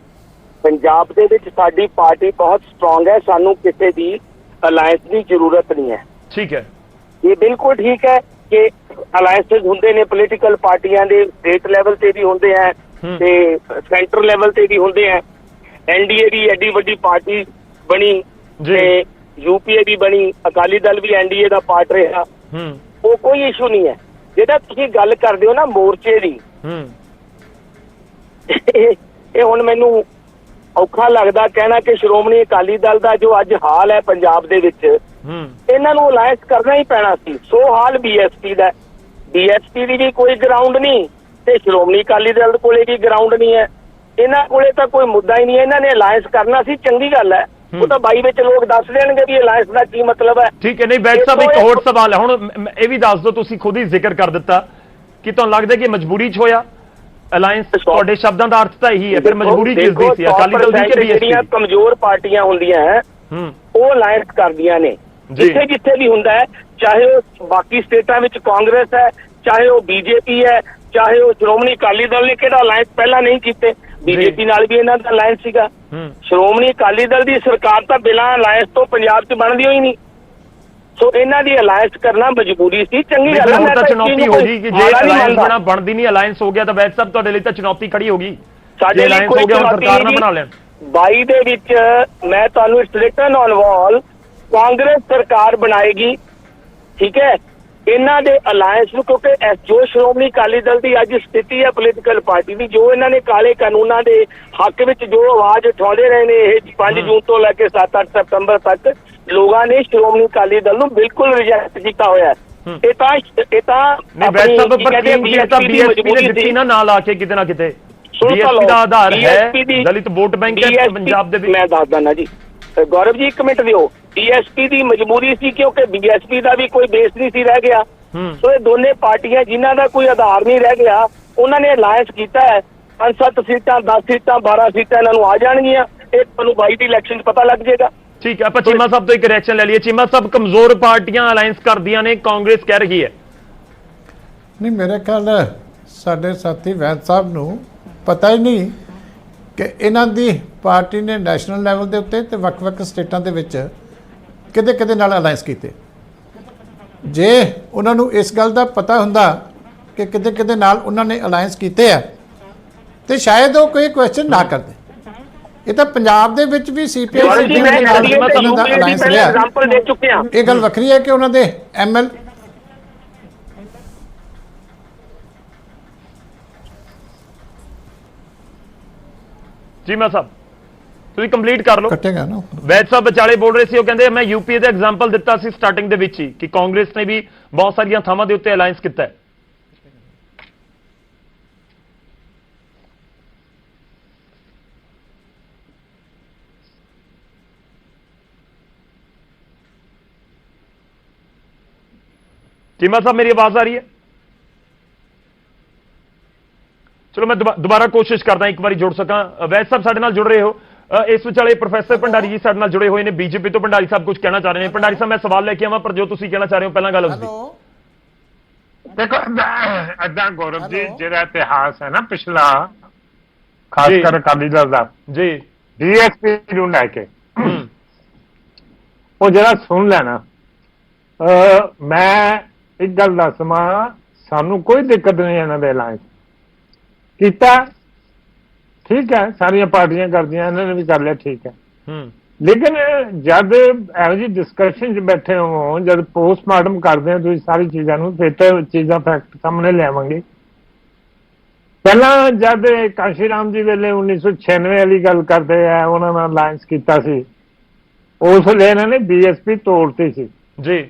ਪੰਜਾਬ ਦੇ ਵਿੱਚ ਸਾਡੀ ਪਾਰਟੀ ਬਹੁਤ ਸਟਰੋਂਗ ਹੈ, ਸਾਨੂੰ ਕਿਸੇ ਦੀ ਅਲਾਈਅੰਸ ਦੀ ਜ਼ਰੂਰਤ ਨਹੀਂ ਹੈ। ਠੀਕ ਹੈ। ਇਹ ਬਿਲਕੁਲ ਠੀਕ ਹੈ ਕਿ ਅਲਾਇੰਸਸ ਹੁੰਦੇ ਨੇ ਪੋਲੀਟੀਕਲ ਪਾਰਟੀਆਂ ਦੇ, ਸਟੇਟ ਲੈਵਲ ਤੇ ਵੀ ਹੁੰਦੇ ਆ ਤੇ ਸੈਂਟਰ ਲੈਵਲ ਤੇ ਵੀ ਹੁੰਦੇ ਆ। ਐਨਡੀਏ ਵੀ ਐਡੀ ਵੱਡੀ ਪਾਰਟੀ ਬਣੀ ਤੇ ਯੂਪੀਏ ਵੀ ਬਣੀ, ਅਕਾਲੀ ਦਲ ਵੀ ਐਨਡੀਏ ਦਾ ਪਾਰਟ ਰਿਹਾ। ਉਹ ਕੋਈ ਇਸ਼ੂ ਨਹੀਂ ਹੈ। ਜਿਹੜਾ ਤੁਸੀਂ ਗੱਲ ਕਰਦੇ ਹੋ ਨਾ ਮੋਰਚੇ ਦੀ, ਇਹ ਹੁਣ ਮੈਨੂੰ ਔਖਾ ਲੱਗਦਾ ਕਹਿਣਾ ਕਿ ਸ਼੍ਰੋਮਣੀ ਅਕਾਲੀ ਦਲ ਦਾ ਜੋ ਅੱਜ ਹਾਲ ਹੈ ਪੰਜਾਬ ਦੇ ਵਿੱਚ, ਇਹਨਾਂ ਨੂੰ ਅਲਾਇੰਸ ਕਰਨਾ ਹੀ ਪੈਣਾ ਸੀ। ਸੋ ਹਾਲ ਬੀਐਸਪੀ ਦਾ, ਬੀਐਸਪੀ ਦੀ ਵੀ ਕੋਈ ਗਰਾਊਂਡ ਨਹੀਂ ਤੇ ਸ਼੍ਰੋਮਣੀ ਅਕਾਲੀ ਦਲ ਕੋਲੇ ਵੀ ਗਰਾਊਂਡ ਨਹੀਂ ਹੈ। ਇਹਨਾਂ ਕੋਲੇ ਤਾਂ ਕੋਈ ਮੁੱਦਾ ਹੀ ਨਹੀਂ ਹੈ। ਇਹਨਾਂ ਨੇ ਅਲਾਇੰਸ ਕਰਨਾ ਸੀ, ਚੰਗੀ ਗੱਲ ਹੈ। ਉਹ ਤਾਂ ਬਾਈ ਵਿੱਚ ਲੋਕ ਦੱਸ ਦੇਣਗੇ ਵੀ ਅਲਾਇੰਸ ਦਾ ਕੀ ਮਤਲਬ ਹੈ। ਠੀਕ ਹੈ। ਨਹੀਂ ਵੈਦ ਸਾਹਿਬ, ਇੱਕ ਹੋਰ ਸਵਾਲ ਹੈ। ਹੁਣ ਇਹ ਵੀ ਦੱਸ ਦਿਓ, ਤੁਸੀਂ ਖੁਦ ਹੀ ਜ਼ਿਕਰ ਕਰ ਦਿੱਤਾ ਕਿ ਤੁਹਾਨੂੰ ਲੱਗਦਾ ਕਿ ਮਜਬੂਰੀ 'ਚ ਹੋਇਆ ਅਲਾਇੰਸ? ਤੁਹਾਡੇ ਸ਼ਬਦਾਂ ਦਾ ਅਰਥ ਤਾਂ ਇਹੀ ਹੈ। ਫਿਰ ਮਜਬੂਰੀ ਕਿਸ ਦੀ ਸੀ, ਅਕਾਲੀ ਦਲ ਦੀ ਕਿ ਬੀਐਸਪੀ? ਜਿਹੜੀਆਂ ਕਮਜ਼ੋਰ ਪਾਰਟੀਆਂ ਹੁੰਦੀਆਂ ਹੈ ਉਹ ਅਲਾਇੰਸ ਕਰਦੀਆਂ ਨੇ ਜਿੱਥੇ ਜਿੱਥੇ ਵੀ ਹੁੰਦਾ ਹੈ, ਚਾਹੇ ਉਹ ਬਾਕੀ ਸਟੇਟਾਂ ਵਿੱਚ ਕਾਂਗਰਸ ਹੈ, ਚਾਹੇ ਉਹ ਬੀਜੇਪੀ ਹੈ, ਚਾਹੇ ਉਹ ਸ਼੍ਰੋਮਣੀ ਅਕਾਲੀ ਦਲ ਨੇ ਕਿਹੜਾ ਅਲਾਇੰਸ ਪਹਿਲਾਂ ਨਹੀਂ ਕੀਤੇ। ਬੀਜੇਪੀ ਨਾਲ ਵੀ ਇਹਨਾਂ ਦਾ ਅਲਾਇੰਸ ਸੀਗਾ। ਸ਼੍ਰੋਮਣੀ ਅਕਾਲੀ ਦਲ ਦੀ ਸਰਕਾਰ ਤਾਂ ਬਿਨਾਂ ਅਲਾਇੰਸ ਤੋਂ ਪੰਜਾਬ 'ਚ ਬਣਦੀ ਹੋਈ ਨਹੀਂ। ਸੋ ਇਹਨਾਂ ਦੀ ਅਲਾਇੰਸ ਕਰਨਾ ਮਜਬੂਰੀ ਸੀ, ਚੰਗੀ ਗੱਲ ਹੈ। ਤਾਂ ਚੁਣੌਤੀ ਹੋ ਗਈ ਕਿ ਜੇ ਅਲਾਇੰਸ ਬਣਾ ਬਣਦੀ ਨਹੀਂ, ਅਲਾਇੰਸ ਹੋ ਗਿਆ ਤਾਂ ਵੈਦ ਸਾਹਿਬ ਤੁਹਾਡੇ ਲਈ ਤਾਂ ਚੁਣੌਤੀ ਖੜੀ ਹੋ ਗਈ। ਸਾਡੇ ਲਈ ਕੋਈ ਸਰਕਾਰ ਨਾ ਬਣਾ ਲੈਣ। 22 ਦੇ ਵਿੱਚ ਮੈਂ ਤੁਹਾਨੂੰ ਇਟਸ ਰਿਟਨ ਔਨ ਵਾਲ, ਕਾਂਗਰਸ ਸਰਕਾਰ ਬਣਾਏਗੀ। ਠੀਕ ਹੈ, ਇਹਨਾਂ ਦੇ ਅਲਾਇੰਸ ਨੂੰ, ਕਿਉਂਕਿ ਜੋ ਸ਼੍ਰੋਮਣੀ ਅਕਾਲੀ ਦਲ ਦੀ ਅੱਜ ਸਥਿਤੀ ਹੈ ਪੋਲੀਟੀਕਲ ਪਾਰਟੀ ਦੀ, ਜੋ ਇਹਨਾਂ ਨੇ ਕਾਲੇ ਕਾਨੂੰਨਾਂ ਦੇ ਹੱਕ ਵਿੱਚ ਜੋ ਆਵਾਜ਼ ਉਠਾਉਂਦੇ ਰਹੇ ਨੇ, ਇਹ 5 ਜੂਨ ਤੋਂ ਲੈ ਕੇ 7-8 ਸਤੰਬਰ ਤੱਕ ਲੋਕਾਂ ਨੇ ਸ਼੍ਰੋਮਣੀ ਅਕਾਲੀ ਦਲ ਨੂੰ ਬਿਲਕੁਲ ਰਿਜੈਕਟ ਕੀਤਾ ਹੋਇਆ। ਇਹ ਤਾਂ ਬੀਐਸਪੀ ਨਾਲ ਆ ਕੇ ਕਿਤੇ ਨਾ ਕਿਤੇ ਬੀਐਸਪੀ ਦਾ ਆਧਾਰ ਹੈ, ਦਲਿਤ ਵੋਟ ਬੈਂਕ ਹੈ ਪੰਜਾਬ ਦੇ ਵਿੱਚ। ਮੈਂ ਦੱਸ ਦਿੰਦਾ ਜੀ ਗੌਰਵ ਜੀ, 1 ਮਿੰਟ ਦਿਓ। ਬੀਐਸਪੀ ਦੀ ਮਜਬੂਰੀ ਸੀ ਕਿਉਂਕਿ ਬੀਐਸਪੀ ਦਾ ਵੀ ਕੋਈ ਬੇਸ ਨਹੀਂ ਸੀ ਰਹਿ ਗਿਆ। ਸੋ ਇਹ ਦੋਨੇ ਪਾਰਟੀਆਂ ਜਿਨ੍ਹਾਂ ਦਾ ਕੋਈ ਆਧਾਰ ਨਹੀਂ ਰਹਿ ਗਿਆ, ਉਹਨਾਂ ਨੇ ਅਲਾਇੰਸ ਕੀਤਾ ਹੈ। 5-7 ਸੀਟਾਂ, 10 ਸੀਟਾਂ, 12 ਸੀਟਾਂ ਇਹਨਾਂ ਨੂੰ ਆ ਜਾਣਗੀਆਂ। ਇਹ ਤੁਹਾਨੂੰ 22 ਦੀ ਇਲੈਕਸ਼ਨ 'ਚ ਪਤਾ ਲੱਗ ਜਾਏਗਾ। ਠੀਕ ਹੈ, ਆਪਾਂ ਚੀਮਾ ਸਾਹਿਬ ਤੋਂ ਇੱਕ ਰਿਐਕਸ਼ਨ ਲੈ ਲਈਏ। ਚੀਮਾ ਸਾਹਿਬ, ਕਮਜ਼ੋਰ ਪਾਰਟੀਆਂ ਅਲਾਇੰਸ ਕਰਦੀਆਂ ਨੇ, ਕਾਂਗਰਸ ਕਹਿ ਰਹੀ ਹੈ। ਨਹੀਂ, ਮੇਰੇ ਖਿਆਲ ਸਾਡੇ ਸਾਥੀ ਵੈਦ ਸਾਹਿਬ ਨੂੰ ਪਤਾ ਹੀ ਨਹੀਂ ਕਿ ਇਹਨਾਂ ਦੀ ਪਾਰਟੀ ਨੇ ਨੈਸ਼ਨਲ ਲੈਵਲ ਦੇ ਉੱਤੇ ਤੇ ਵੱਖ-ਵੱਖ ਸਟੇਟਾਂ ਦੇ ਵਿੱਚ ਕਿਹਦੇ ਨਾਲ ਅਲਾਇੰਸ ਕੀਤੇ। ਜੇ ਉਹਨਾਂ ਨੂੰ ਇਸ ਗੱਲ ਦਾ ਪਤਾ ਹੁੰਦਾ ਕਿ ਕਿਹਦੇ ਨਾਲ ਉਹਨਾਂ ਨੇ ਅਲਾਇੰਸ ਕੀਤੇ ਆ ਤੇ ਸ਼ਾਇਦ ਉਹ ਕੋਈ ਕੁਐਸਚਨ ਨਾ ਕਰਦੇ। ਇਹ ਤਾਂ ਪੰਜਾਬ ਦੇ ਵਿੱਚ ਵੀ ਸੀਪੀਆਈ ਦੇ ਨਾਲ ਉਹਨਾਂ ਦਾ ਅਲਾਇੰਸ ਰਿਹਾ। ਐਗਜ਼ਾਮਪਲ ਦੇ ਚੁੱਕੇ ਹਾਂ। ਇਹ ਗੱਲ ਵੱਖਰੀ ਹੈ ਕਿ ਉਹਨਾਂ ਦੇ ਐਮਐਲ ਚੀਮਾ ਸਾਹਿਬ ਤੁਸੀਂ ਕੰਪਲੀਟ ਕਰ ਲਓ। ਕੱਟੇਗਾ ਨਾ। ਵੈਦ ਸਾਹਿਬ ਵਿਚਾਲੇ ਬੋਲ ਰਹੇ ਸੀ, ਉਹ ਕਹਿੰਦੇ ਮੈਂ ਯੂਪੀਏ ਦਾ ਐਗਜ਼ਾਮਪਲ ਦਿੱਤਾ ਸੀ ਸਟਾਰਟਿੰਗ ਦੇ ਵਿੱਚ ਹੀ ਕਿ ਕਾਂਗਰਸ ਨੇ ਵੀ ਬਹੁਤ ਸਾਰੀਆਂ ਥਾਵਾਂ ਦੇ ਉੱਤੇ ਅਲਾਇੰਸ ਕੀਤਾ ਹੈ। ਚੀਮਾ ਸਾਹਿਬ, ਮੇਰੀ ਆਵਾਜ਼ ਆ ਰਹੀ ਹੈ? ਚਲੋ ਮੈਂ ਦੁਬਾਰਾ ਕੋਸ਼ਿਸ਼ ਕਰਦਾ ਇੱਕ ਵਾਰੀ ਜੁੜ ਸਕਾਂ। ਵੈਦ ਸਾਹਿਬ ਸਾਡੇ ਨਾਲ ਜੁੜ ਰਹੇ ਹੋ। ਇਸ ਵਿਚਾਲੇ ਪ੍ਰੋਫੈਸਰ ਭੰਡਾਰੀ ਜੀ ਸਾਡੇ ਨਾਲ ਜੁੜੇ ਹੋਏ ਨੇ ਬੀਜੇਪੀ ਤੋਂ। ਭੰਡਾਰੀ ਸਾਹਿਬ ਕੁਝ ਕਹਿਣਾ ਚਾਹ ਰਹੇ ਨੇ। ਭੰਡਾਰੀ ਸਾਹਿਬ, ਮੈਂ ਸਵਾਲ ਲੈ ਕੇ ਆਵਾਂ ਪਰ ਜੋ ਤੁਸੀਂ ਕਹਿਣਾ ਚਾਹ ਰਹੇ ਹੋ ਪਹਿਲਾਂ ਗੱਲ ਉਸ ਦੀ। ਦੇਖੋ ਏਦਾਂ ਗੌਰਵ ਜੀ, ਜਿਹੜਾ ਇਤਿਹਾਸ ਹੈ ਨਾ ਪਿਛਲਾ, ਖਾਸ ਕਰ ਅਕਾਲੀ ਦਲ ਦਾ ਜੀ, ਬੀਐਸਪੀ ਨੂੰ ਲੈ ਕੇ, ਉਹ ਜਿਹੜਾ ਸੁਣ ਲੈਣਾ, ਮੈਂ ਇੱਕ ਗੱਲ ਦੱਸਵਾਂ, ਸਾਨੂੰ ਕੋਈ ਦਿੱਕਤ ਨਹੀਂ ਇਹਨਾਂ ਦੇ ਅਲਾਇੰਸ ਕੀਤਾ। ਠੀਕ ਹੈ, ਸਾਰੀਆਂ ਪਾਰਟੀਆਂ ਕਰਦੀਆਂ, ਇਹਨਾਂ ਨੇ ਵੀ ਕਰ ਲਿਆ, ਠੀਕ ਹੈ। ਲੇਕਿਨ ਜਦ ਇਹੋ ਜਿਹੀ ਡਿਸਕਸ਼ਨ 'ਚ ਬੈਠੇ ਹੋ, ਜਦ ਪੋਸਟਮਾਰਟਮ ਕਰਦੇ ਹੋ ਤੁਸੀਂ ਸਾਰੀ ਚੀਜ਼ਾਂ ਨੂੰ, ਫਿਰ ਤਾਂ ਚੀਜ਼ਾਂ ਫੈਕਟ ਸਾਹਮਣੇ ਲਿਆਵਾਂਗੇ। ਪਹਿਲਾਂ ਜਦ ਕਾਂਸ਼ੀ ਰਾਮ ਜੀ ਵੇਲੇ 1996 ਵਾਲੀ ਗੱਲ ਕਰਦੇ ਆ, ਉਹਨਾਂ ਨਾਲ ਅਲਾਇੰਸ ਕੀਤਾ ਸੀ, ਉਸ ਵੇਲੇ ਇਹਨਾਂ ਨੇ ਬੀਐਸਪੀ ਤੋੜਤੀ ਸੀ ਜੀ।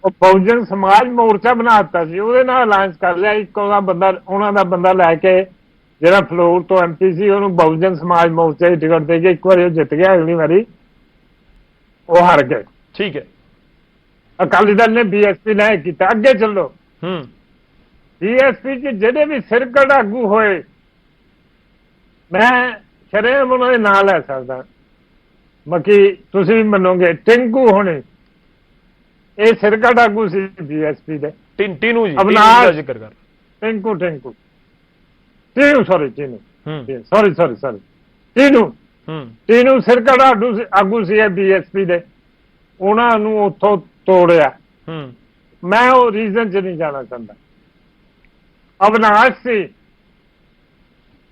ਉਹ ਬਹੁਜਨ ਸਮਾਜ ਮੋਰਚਾ ਬਣਾ ਦਿੱਤਾ ਸੀ, ਉਹਦੇ ਨਾਲ ਅਲਾਇੰਸ ਕਰ ਲਿਆ। ਇੱਕ ਉਹਨਾਂ ਦਾ ਬੰਦਾ ਲੈ ਕੇ, ਜਿਹੜਾ ਫਲੋਰ ਤੋਂ ਐਮਪੀ ਸੀ, ਉਹਨੂੰ ਬਹੁਜਨ ਸਮਾਜ ਮੋਰਚਾ ਦੀ ਟਿਕਟ ਦੇ ਕੇ ਇੱਕ ਵਾਰੀ ਉਹ ਜਿੱਤ ਗਿਆ, ਅਗਲੀ ਵਾਰੀ ਉਹ ਹਾਰ ਗਏ। ਠੀਕ ਹੈ, ਅਕਾਲੀ ਦਲ ਨੇ ਬੀਐਸਪੀ ਨਾਲ ਕੀਤਾ। ਅੱਗੇ ਚੱਲੋ, ਬੀਐਸਪੀ 'ਚ ਜਿਹੜੇ ਵੀ ਸਿਰਕੱਢ ਆਗੂ ਹੋਏ, ਮੈਂ ਸ਼ਰੇਆਮ ਉਹਨਾਂ ਦੇ ਨਾਂ ਲੈ ਸਕਦਾ। ਬਾਕੀ ਤੁਸੀਂ ਵੀ ਮੰਨੋਗੇ, ਟਿੰਕੂ ਹੋਣੇ ਇਹ ਸਿਰਕੱਢ ਆਗੂ ਸੀ ਬੀਐਸਪੀ ਦੇ। ਟੀਨੂ ਜੀ, ਅਵਨਾਸ਼ ਦਾ ਜ਼ਿਕਰ ਕਰ। ਟਿੰਕੂ ਟੀਨੂ ਸਿਰਕੱਢ ਆਗੂ ਸੀ ਬੀਐਸਪੀ ਦੇ। ਉਹਨਾਂ ਨੂੰ ਉੱਥੋਂ ਤੋੜਿਆ, मैं वो रीजन च नहीं जाना चाहता। अविनाश सी,